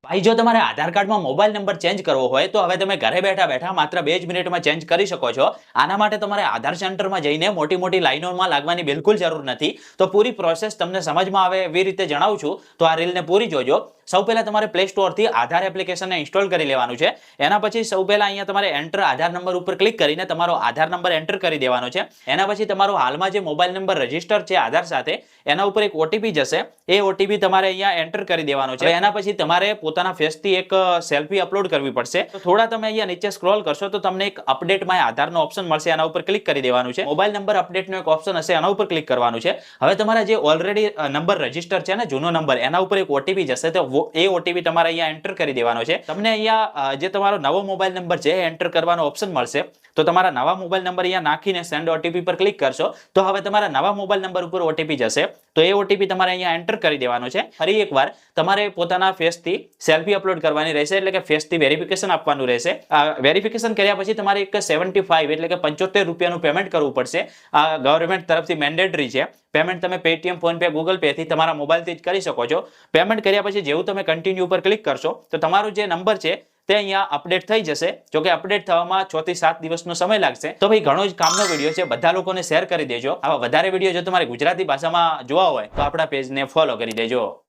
ભાઈ જો તમારે આધાર કાર્ડમાં મોબાઈલ નંબર ચેન્જ કરવો હોય તો હવે તમે ઘરે બેઠા બેઠા માત્ર 2 જ મિનિટમાં ચેન્જ કરી શકો છો. આના માટે તમારે આધાર સેન્ટરમાં જઈને મોટી મોટી લાઈનોમાં લાગવાની બિલકુલ જરૂર નથી. તો પૂરી પ્રોસેસ તમને સમજમાં આવે એવી રીતે જણાવું છું, તો આ રીલને પૂરી જોજો. સૌ પહેલા તમારે પ્લે સ્ટોરથી આધાર એપ્લિકેશનને ઇન્સ્ટોલ કરી લેવાનું છે. એના પછી સૌ પહેલા અહીંયા તમારે એન્ટર આધાર નંબર ઉપર ક્લિક કરીને તમારો આધાર નંબર એન્ટર કરી દેવાનો છે. એના પછી તમારો હાલમાં જે મોબાઈલ નંબર રજીસ્ટર છે આધાર સાથે, એના ઉપર એક ઓટીપી જશે. એ ઓટીપી તમારે અહીંયા એન્ટર કરી દેવાનો છે. એના પછી તમારે પોતાના ફેસથી એક સેલ્ફી અપલોડ કરવી પડશે. તો થોડા તમે અહીંયા નીચે સ્ક્રોલ કરશો તો તમને એક અપડેટ માય આધારનો ઓપ્શન મળશે. એના ઉપર ક્લિક કરી દેવાનું છે. મોબાઈલ નંબર અપડેટનો એક ઓપ્શન હશે, એના ઉપર ક્લિક કરવાનું છે. હવે તમારા જે ઓલરેડી નંબર રજીસ્ટર છે ને, જૂનો નંબર, એના ઉપર એક ઓટીપી જશે. તો એ ઓટીપી તમારે અહીંયા એન્ટર કરી દેવાનો છે. તમને અહીંયા જે તમારો નવો મોબાઈલ નંબર છે એ એન્ટર કરવાનો ઓપ્શન મળશે. તો તમારા નવા મોબાઈલ નંબર અહીંયા નાખીને સેન્ડ ઓટીપી પર ક્લિક કરશો તો હવે તમારા નવા મોબાઈલ નંબર ઉપર ઓટીપી જશે. તો એ ઓટીપી તમારે અહીંયા એન્ટર કરી દેવાનો છે. ફરી એકવાર તમારે પોતાના ફેસથી સેલ્ફી અપલોડ કરવાની રહેશે, એટલે કે ફેસથી વેરિફિકેશન આપવાનું રહેશે. વેરિફિકેશન કર્યા પછી તમારે એક 75 એટલે કે 75 રૂપિયાનું પેમેન્ટ કરવું પડશે. આ ગવર્મેન્ટ તરફથી મેન્ડેટરી છે. પેમેન્ટ તમે Paytm, phone pay, Google pay થી તમારા મોબાઈલથી જ કરી શકો છો. પેમેન્ટ કર્યા પછી જેવું તમે કન્ટિન્યુ ઉપર ક્લિક કરશો તો તમારો જે નંબર છે તે અહીંયા અપડેટ થઈ જશે. જો કે અપડેટ થવામાં 6 થી 7 દિવસનો સમય લાગશે. તો ભાઈ ઘણો જ કામનો વિડીયો છે, બધા લોકોને શેર કરી દેજો. આવા વધારે વિડીયો જો તમારે ગુજરાતી ભાષામાં જોવા હોય તો આપણા પેજને ફોલો કરી દેજો.